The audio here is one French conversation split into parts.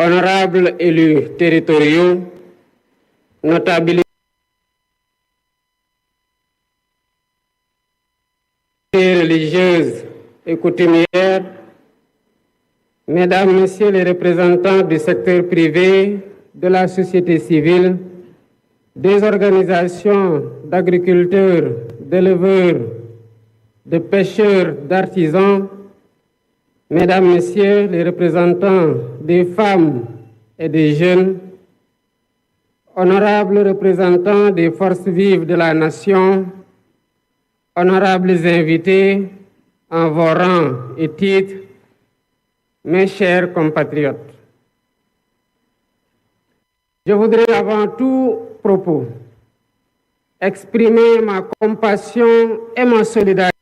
honorables élus territoriaux, notabilités religieuses et coutumières, Mesdames, Messieurs les représentants du secteur privé, de la société civile, des organisations d'agriculteurs, d'éleveurs, de pêcheurs, d'artisans, Mesdames, Messieurs les représentants des femmes et des jeunes, honorables représentants des forces vives de la nation, honorables invités en vos rangs et titres, mes chers compatriotes. Je voudrais avant tout propos exprimer ma compassion et ma solidarité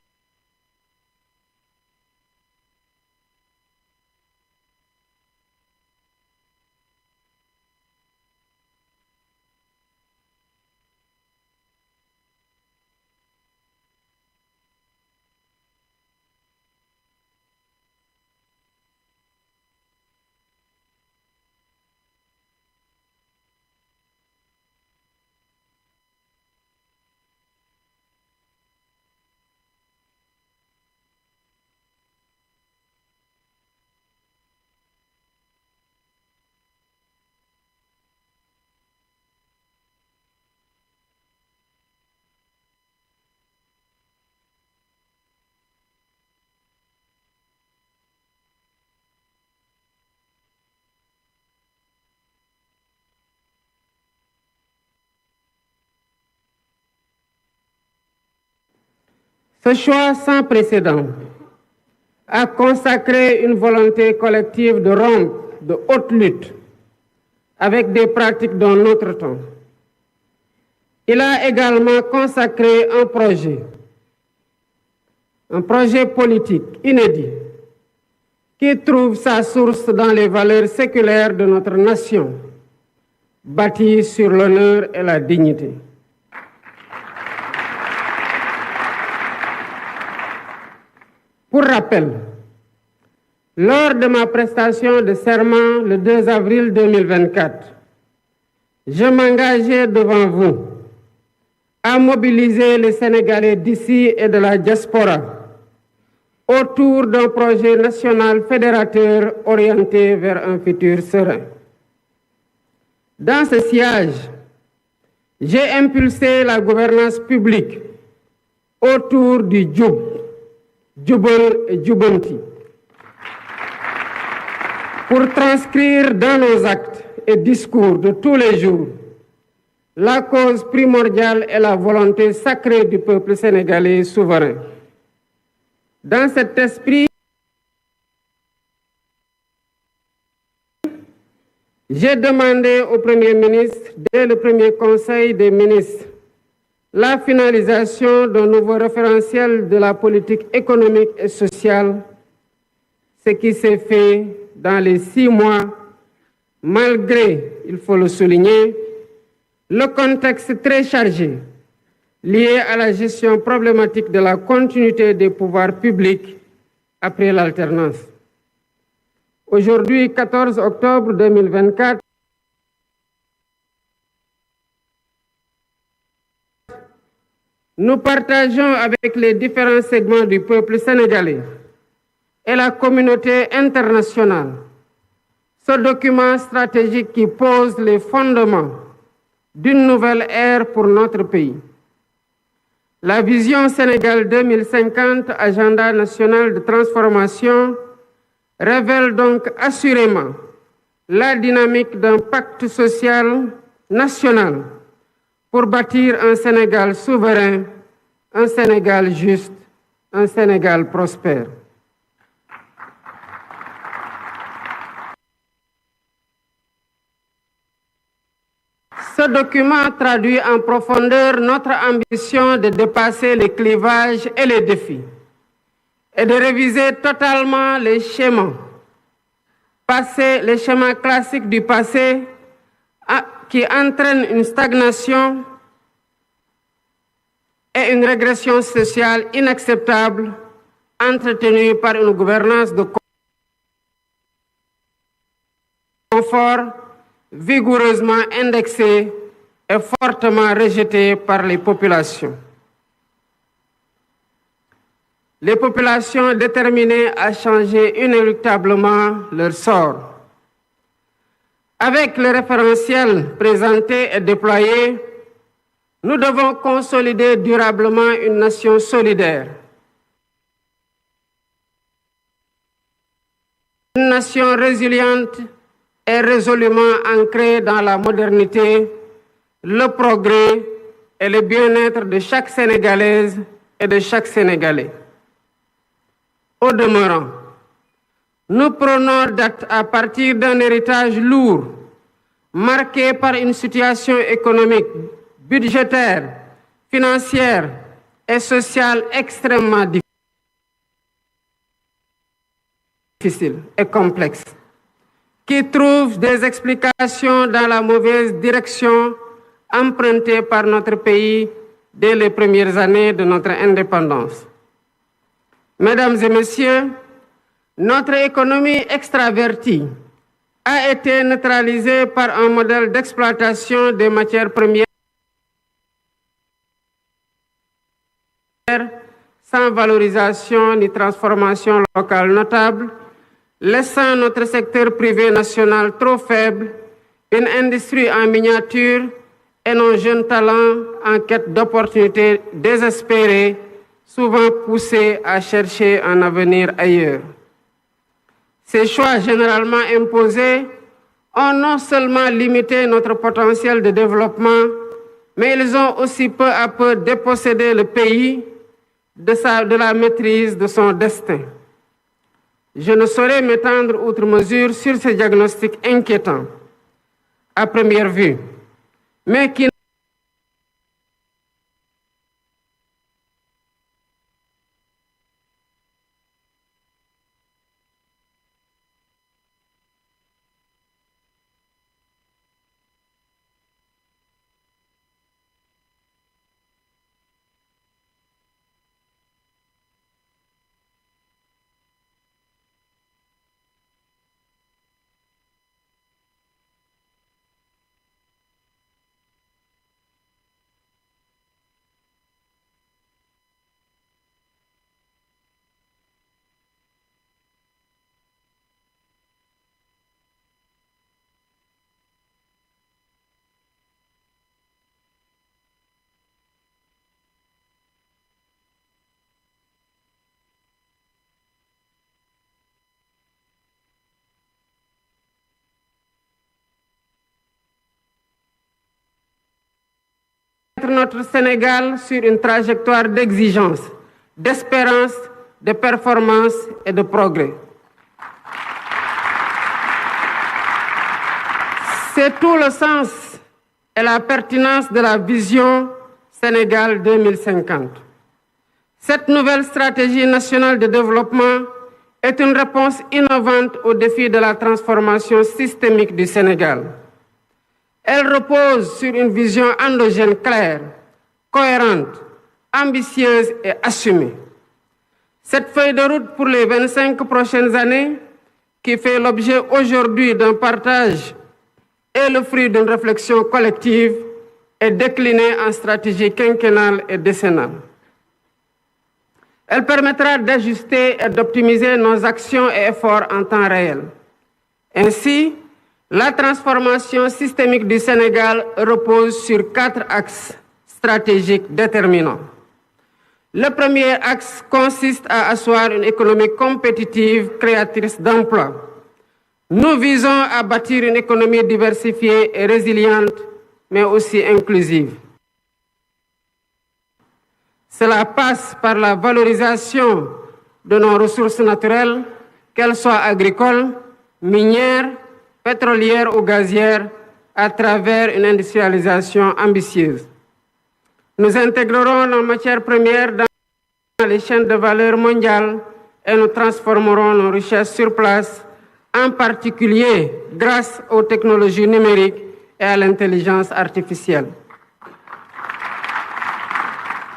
Ce choix sans précédent a consacré une volonté collective de rompre de haute lutte avec des pratiques d'un autre temps. Il a également consacré un projet politique inédit qui trouve sa source dans les valeurs séculaires de notre nation, bâties sur l'honneur et la dignité. Pour rappel, lors de ma prestation de serment le 2 avril 2024, je m'engageais devant vous à mobiliser les Sénégalais d'ici et de la diaspora autour d'un projet national fédérateur orienté vers un futur serein. Dans ce sillage, j'ai impulsé la gouvernance publique autour du Djoub, Djoubal et Djoubanti, pour transcrire dans nos actes et discours de tous les jours la cause primordiale et la volonté sacrée du peuple sénégalais souverain. Dans cet esprit, j'ai demandé au Premier ministre, dès le premier Conseil des ministres, la finalisation d'un nouveau référentiel de la politique économique et sociale, ce qui s'est fait dans les 6 mois, malgré, il faut le souligner, le contexte très chargé lié à la gestion problématique de la continuité des pouvoirs publics après l'alternance. Aujourd'hui, 14 octobre 2024, nous partageons avec les différents segments du peuple sénégalais et la communauté internationale ce document stratégique qui pose les fondements d'une nouvelle ère pour notre pays. La vision Sénégal 2050, agenda national de transformation, révèle donc assurément la dynamique d'un pacte social national pour bâtir un Sénégal souverain, un Sénégal juste, un Sénégal prospère. Ce document traduit en profondeur notre ambition de dépasser les clivages et les défis et de réviser totalement les schémas classiques du passé qui entraînent une stagnation et une régression sociale inacceptable entretenue par une gouvernance de confort vigoureusement indexé et fortement rejeté par les populations. Les populations déterminées à changer inéluctablement leur sort. Avec le référentiel présenté et déployé, nous devons consolider durablement une nation solidaire. Une nation résiliente et résolument ancrée dans la modernité, le progrès et le bien-être de chaque Sénégalaise et de chaque Sénégalais. Au demeurant, nous prenons date à partir d'un héritage lourd, marqué par une situation économique, budgétaire, financière et sociale extrêmement difficile et complexe, qui trouve des explications dans la mauvaise direction empruntée par notre pays dès les premières années de notre indépendance. Mesdames et messieurs, notre économie extravertie a été neutralisée par un modèle d'exploitation des matières premières sans valorisation ni transformation locale notable, laissant notre secteur privé national trop faible, une industrie en miniature et nos jeunes talents en quête d'opportunités désespérées, souvent poussés à chercher un avenir ailleurs. Ces choix généralement imposés ont non seulement limité notre potentiel de développement, mais ils ont aussi peu à peu dépossédé le pays de la maîtrise de son destin. Je ne saurais m'étendre outre mesure sur ces diagnostics inquiétants à première vue, mais qui notre Sénégal sur une trajectoire d'exigence, d'espérance, de performance et de progrès. C'est tout le sens et la pertinence de la vision Sénégal 2050. Cette nouvelle stratégie nationale de développement est une réponse innovante aux défis de la transformation systémique du Sénégal. Elle repose sur une vision endogène claire, cohérente, ambitieuse et assumée. Cette feuille de route pour les 25 prochaines années, qui fait l'objet aujourd'hui d'un partage et le fruit d'une réflexion collective, est déclinée en stratégie quinquennale et décennale. Elle permettra d'ajuster et d'optimiser nos actions et efforts en temps réel. Ainsi, la transformation systémique du Sénégal repose sur 4 axes stratégiques déterminants. Le premier axe consiste à asseoir une économie compétitive, créatrice d'emplois. Nous visons à bâtir une économie diversifiée et résiliente, mais aussi inclusive. Cela passe par la valorisation de nos ressources naturelles, qu'elles soient agricoles, minières, pétrolières ou gazières, à travers une industrialisation ambitieuse. Nous intégrerons nos matières premières dans les chaînes de valeur mondiales et nous transformerons nos richesses sur place, en particulier grâce aux technologies numériques et à l'intelligence artificielle.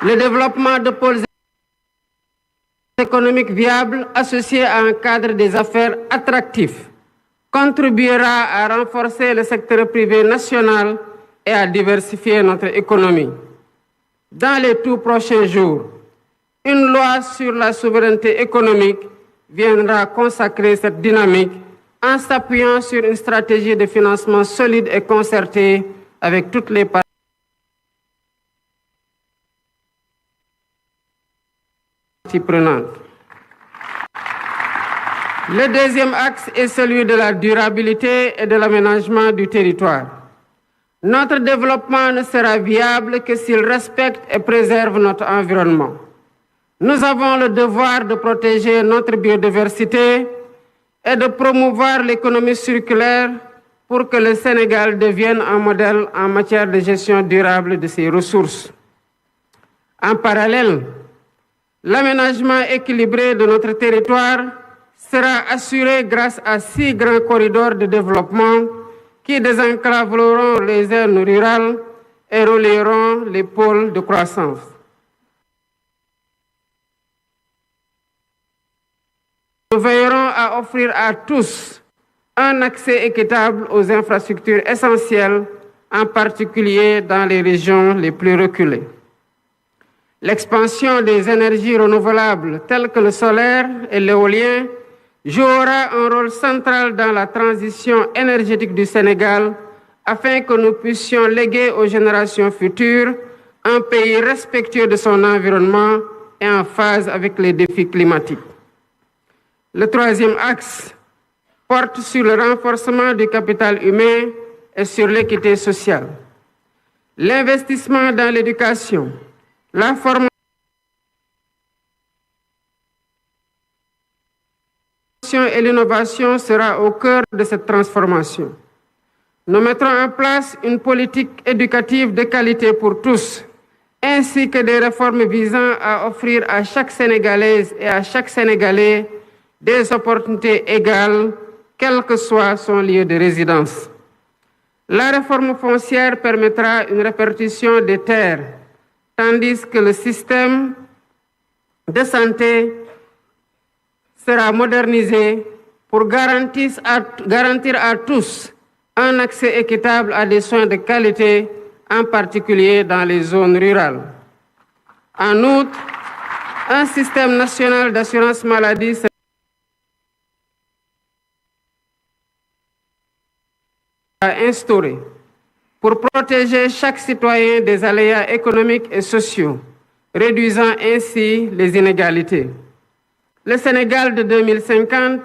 Le développement de pôles économiques viables associés à un cadre des affaires attractif contribuera à renforcer le secteur privé national et à diversifier notre économie. Dans les tout prochains jours, une loi sur la souveraineté économique viendra consacrer cette dynamique en s'appuyant sur une stratégie de financement solide et concertée avec toutes les parties prenantes. Le deuxième axe est celui de la durabilité et de l'aménagement du territoire. Notre développement ne sera viable que s'il respecte et préserve notre environnement. Nous avons le devoir de protéger notre biodiversité et de promouvoir l'économie circulaire pour que le Sénégal devienne un modèle en matière de gestion durable de ses ressources. En parallèle, l'aménagement équilibré de notre territoire sera assuré grâce à 6 grands corridors de développement qui désenclaveront les zones rurales et relieront les pôles de croissance. Nous veillerons à offrir à tous un accès équitable aux infrastructures essentielles, en particulier dans les régions les plus reculées. L'expansion des énergies renouvelables telles que le solaire et l'éolien jouera un rôle central dans la transition énergétique du Sénégal afin que nous puissions léguer aux générations futures un pays respectueux de son environnement et en phase avec les défis climatiques. Le troisième axe porte sur le renforcement du capital humain et sur l'équité sociale. L'investissement dans l'éducation, la formation et l'innovation sera au cœur de cette transformation. Nous mettrons en place une politique éducative de qualité pour tous, ainsi que des réformes visant à offrir à chaque Sénégalaise et à chaque Sénégalais des opportunités égales, quel que soit son lieu de résidence. La réforme foncière permettra une répartition des terres, tandis que le système de santé sera modernisé pour garantir à tous un accès équitable à des soins de qualité, en particulier dans les zones rurales. En outre, un système national d'assurance maladie sera instauré pour protéger chaque citoyen des aléas économiques et sociaux, réduisant ainsi les inégalités. Le Sénégal de 2050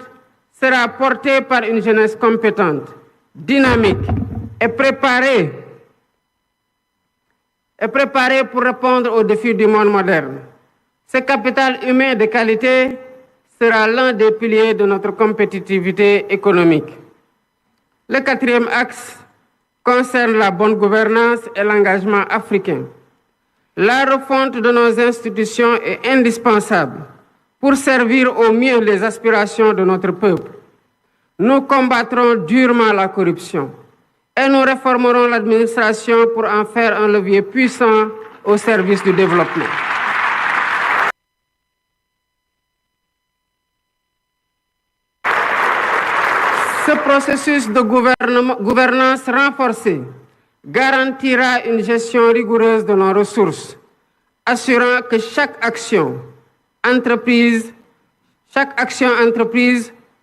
sera porté par une jeunesse compétente, dynamique et préparée pour répondre aux défis du monde moderne. Ce capital humain de qualité sera l'un des piliers de notre compétitivité économique. Le quatrième axe concerne la bonne gouvernance et l'engagement africain. La refonte de nos institutions est indispensable pour servir au mieux les aspirations de notre peuple. Nous combattrons durement la corruption et nous réformerons l'administration pour en faire un levier puissant au service du développement. Ce processus de gouvernance renforcée garantira une gestion rigoureuse de nos ressources, assurant que chaque action entreprise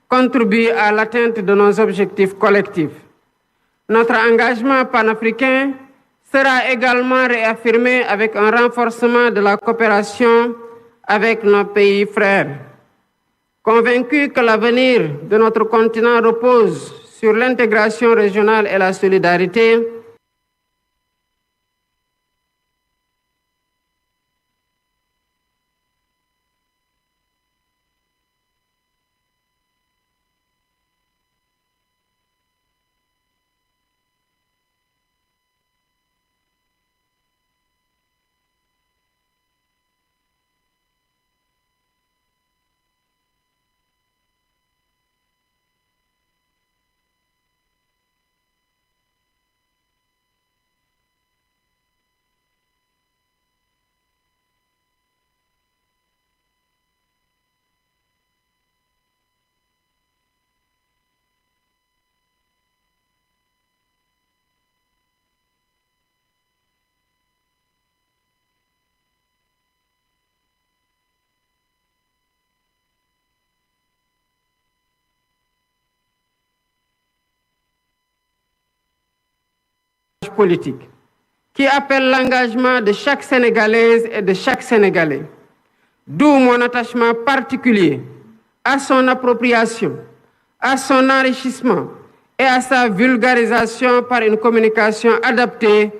contribue à l'atteinte de nos objectifs collectifs. Notre engagement panafricain sera également réaffirmé avec un renforcement de la coopération avec nos pays frères. Convaincus que l'avenir de notre continent repose sur l'intégration régionale et la solidarité, politique, qui appelle l'engagement de chaque Sénégalaise et de chaque Sénégalais. D'où mon attachement particulier à son appropriation, à son enrichissement et à sa vulgarisation par une communication adaptée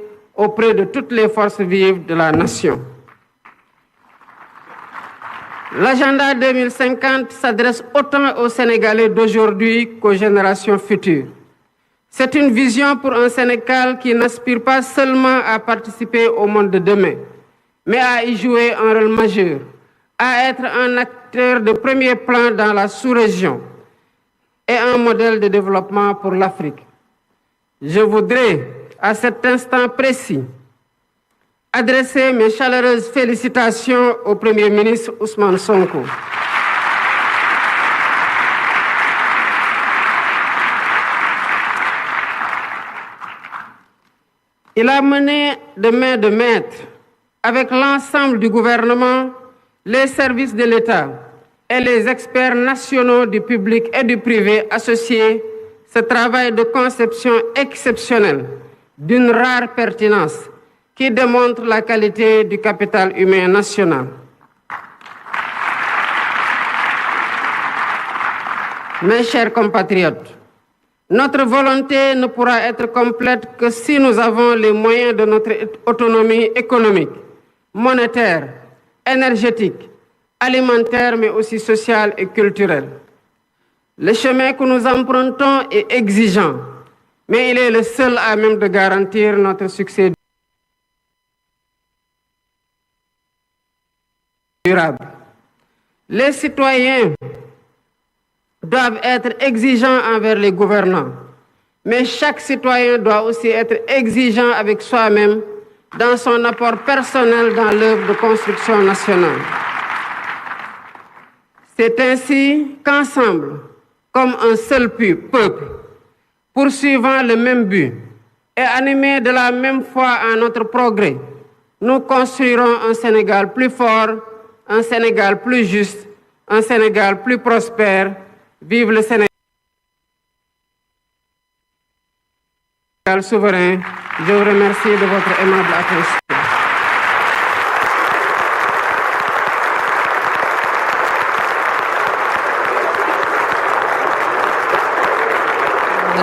auprès de toutes les forces vives de la nation. L'agenda 2050 s'adresse autant aux Sénégalais d'aujourd'hui qu'aux générations futures. C'est une vision pour un Sénégal qui n'aspire pas seulement à participer au monde de demain, mais à y jouer un rôle majeur, à être un acteur de premier plan dans la sous-région et un modèle de développement pour l'Afrique. Je voudrais, à cet instant précis, adresser mes chaleureuses félicitations au Premier ministre Ousmane Sonko. Il a mené de main de maître avec l'ensemble du gouvernement, les services de l'État et les experts nationaux du public et du privé associés ce travail de conception exceptionnel d'une rare pertinence qui démontre la qualité du capital humain national. Mes chers compatriotes, notre volonté ne pourra être complète que si nous avons les moyens de notre autonomie économique, monétaire, énergétique, alimentaire, mais aussi sociale et culturelle. Le chemin que nous empruntons est exigeant, mais il est le seul à même de garantir notre succès durable. Les citoyens doivent être exigeants envers les gouvernants, mais chaque citoyen doit aussi être exigeant avec soi-même dans son apport personnel dans l'œuvre de construction nationale. C'est ainsi qu'ensemble, comme un seul peuple, poursuivant le même but et animés de la même foi en notre progrès, nous construirons un Sénégal plus fort, un Sénégal plus juste, un Sénégal plus prospère. Vive le Sénégal souverain. Je vous remercie de votre aimable attention.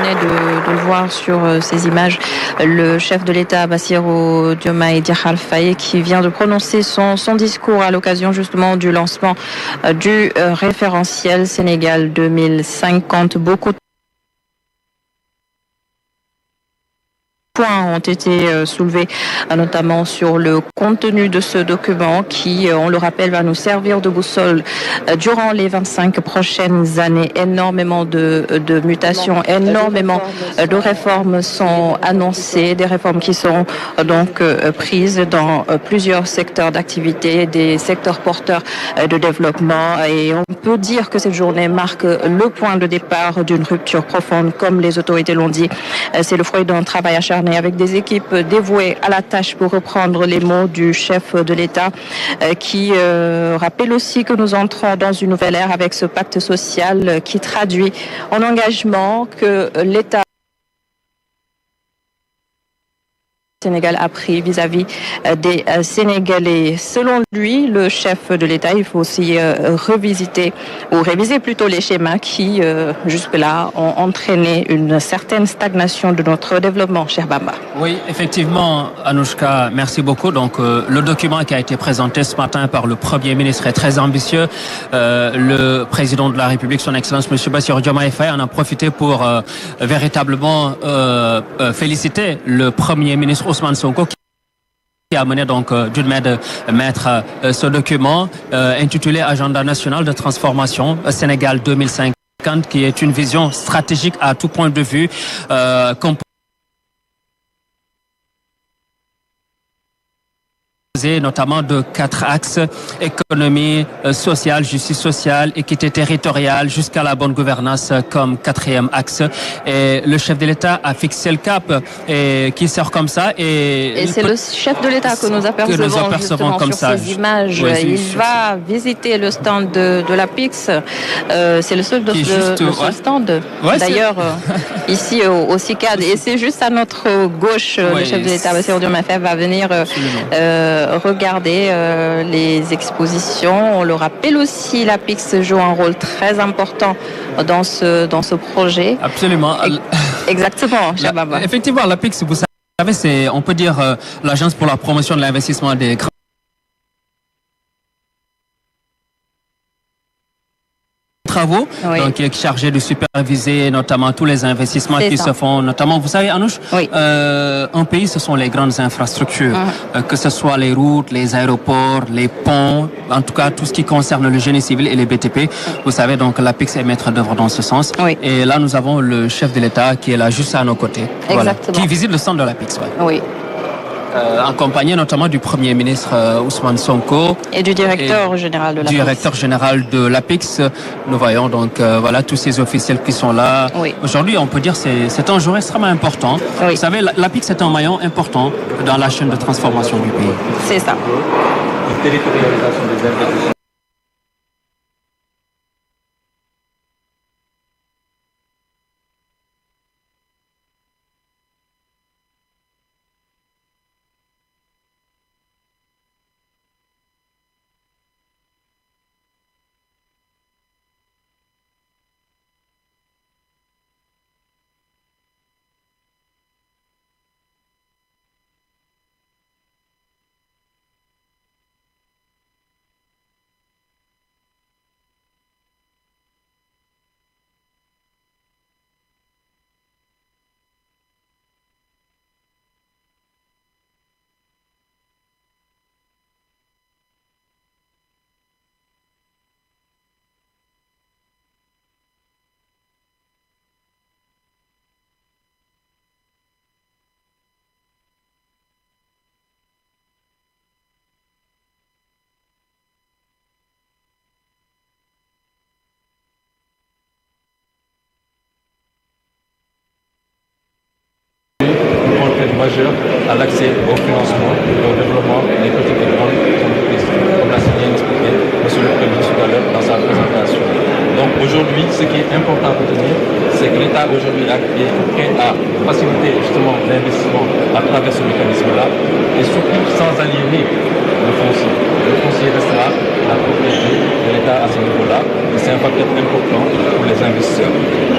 De le voir sur ces images, le chef de l'État Bassirou Diomaye Diakhar Faye qui vient de prononcer son discours à l'occasion justement du lancement du référentiel Sénégal 2050. Beaucoup de points ont été soulevés, notamment sur le contenu de ce document qui, on le rappelle, va nous servir de boussole durant les 25 prochaines années. Énormément de mutations, énormément de réformes sont annoncées, des réformes qui sont donc prises dans plusieurs secteurs d'activité, des secteurs porteurs de développement. Et on peut dire que cette journée marque le point de départ d'une rupture profonde, comme les autorités l'ont dit. C'est le fruit d'un travail acharné avec des équipes dévouées à la tâche, pour reprendre les mots du chef de l'État, qui rappelle aussi que nous entrons dans une nouvelle ère avec ce pacte social qui traduit en engagement que l'État Sénégal a pris vis-à-vis des Sénégalais. Selon lui, le chef de l'État, il faut aussi réviser plutôt les schémas qui, jusque-là, ont entraîné une certaine stagnation de notre développement, cher Bamba. Oui, effectivement, Anouchka, merci beaucoup. Donc, le document qui a été présenté ce matin par le Premier ministre est très ambitieux. Le président de la République, son Excellence, M. Bassirou Diomaye Faye, en a profité pour véritablement féliciter le Premier ministre Ousmane Sonko qui a mené donc d'une main de maître ce document intitulé Agenda national de transformation Sénégal 2050, qui est une vision stratégique à tout point de vue notamment de 4 axes: économie, sociale, justice sociale, équité territoriale, jusqu'à la bonne gouvernance comme 4e axe. Et le chef de l'État a fixé le cap et qui sort comme ça. Et c'est le chef de l'État que nous apercevons justement comme sur ça. Ces images. Oui, il va visiter le stand de l'APIX. C'est le seul stand. Ouais, d'ailleurs, ici au CICAD. Et c'est juste à notre gauche, le chef de l'État, Bassirou Diomaye Faye, va venir regarder les expositions. On le rappelle aussi, l'APIX joue un rôle très important dans ce projet. Absolument. Exactement, Shababa. Effectivement, l'APIX, vous savez, c'est, on peut dire, l'agence pour la promotion de l'investissement des grands travaux, oui. Donc qui est chargé de superviser notamment tous les investissements qui se font, notamment, vous savez, Anouche, oui. Un pays, ce sont les grandes infrastructures, que ce soit les routes, les aéroports, les ponts, en tout cas tout ce qui concerne le génie civil et les BTP. Vous savez, donc l'APIX est maître d'œuvre dans ce sens. Oui. Et là, nous avons le chef de l'État qui est là juste à nos côtés, voilà, qui visite le centre de l'APIX. Ouais. Oui. Accompagné notamment du Premier ministre Ousmane Sonko et du directeur général de l'APIX. Directeur général de l'APIX. Nous voyons donc voilà tous ces officiels qui sont là. Oui. Aujourd'hui, on peut dire c'est un jour extrêmement important. Oui. Vous savez, l'APIX est un maillon important dans la chaîne de transformation du pays. C'est ça. La territorialisation des investissements. Majeur à l'accès au financement et au développement des petites et grandes entreprises, comme l'a si bien expliqué M. le Premier ministre tout à l'heure dans sa présentation. Donc aujourd'hui, ce qui est important à retenir, c'est que l'État aujourd'hui est prêt à faciliter justement l'investissement à travers ce mécanisme-là et surtout sans aliéner le foncier. Le foncier restera la propriété de l'État à ce niveau-là et c'est un facteur important pour les investisseurs.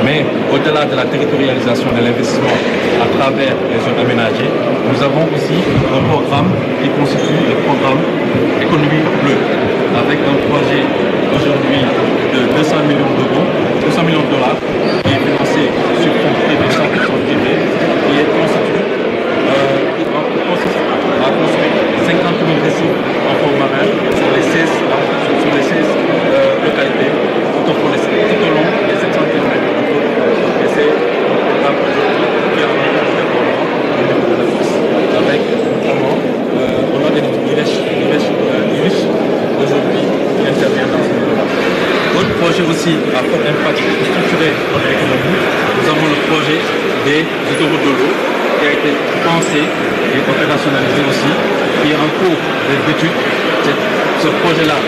Mais au-delà de la territorialisation de l'investissement à travers les zones aménagées, nous avons aussi un programme qui constitue le programme Économie bleue, avec un projet aujourd'hui de 200 millions d'euros, 200 millions de dollars, qui est financé sur fonds privés, 100% privé, qui est constitué, qui consiste à construire 50 000 récifs en fond marin sur les 16 localités tout au long des 700 km de côte. Et c'est un programme qui est en train de développement au niveau de la France, avec notamment on a des riches aujourd'hui qui interviennent dans ce niveau-là. D'autres projets aussi à fort impact pour structurer notre économie. Nous avons le projet des autoroutes de l'eau qui a été pensé et opérationnalisé aussi, qui est en cours d'étude. Ce projet-là,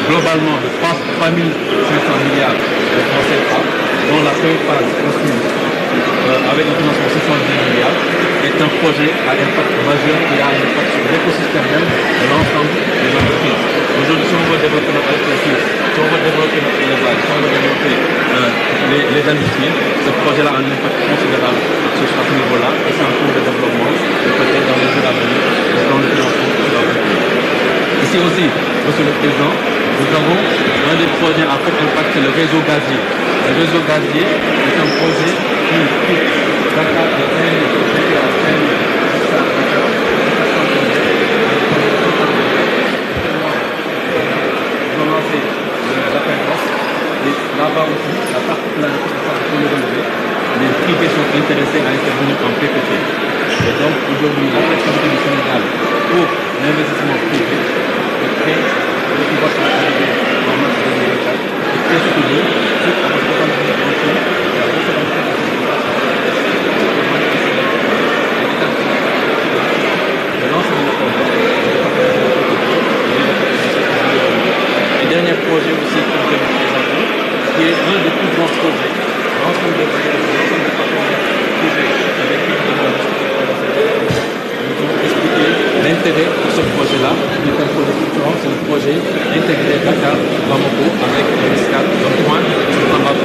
globalement, de 3 500 milliards de francs CFA, dont la première phase construite avec un financement de 610 milliards, est un projet à impact majeur qui a un impact sur l'écosystème même de l'ensemble des entreprises. Aujourd'hui, si on veut développer notre agriculture, si on veut développer notre élevage, si on veut développer les industries, ce projet-là a un impact considérable sur ce niveau-là et c'est en cours de développement et peut-être dans les jours à venir, dans le financement qui va venir. Ici aussi, Monsieur le Président, nous avons un des projets à fort impact, c'est le réseau gazier. Le réseau gazier est un projet qui Dakar et là-bas aussi, la particularité de ça, il faut le relever, les privés sont intéressés à intervenir en PPP. Et donc aujourd'hui, l'attractivité du Sénégal pour l'investissement privé, de créer le pouvoir arriver en mars 2024 et très soutenu suite à la responsabilité en tout et à la responsabilité de et dernier projet aussi que je vais vous présenter, qui est un des plus grands projets, l'ensemble des partenaires privés avec qui nous avons nous ont expliqué l'intérêt de ce projet-là, qui est un projet structurant, c'est le projet intégré Dakar-Bamako avec l'escale d'un point sur Tambacounda.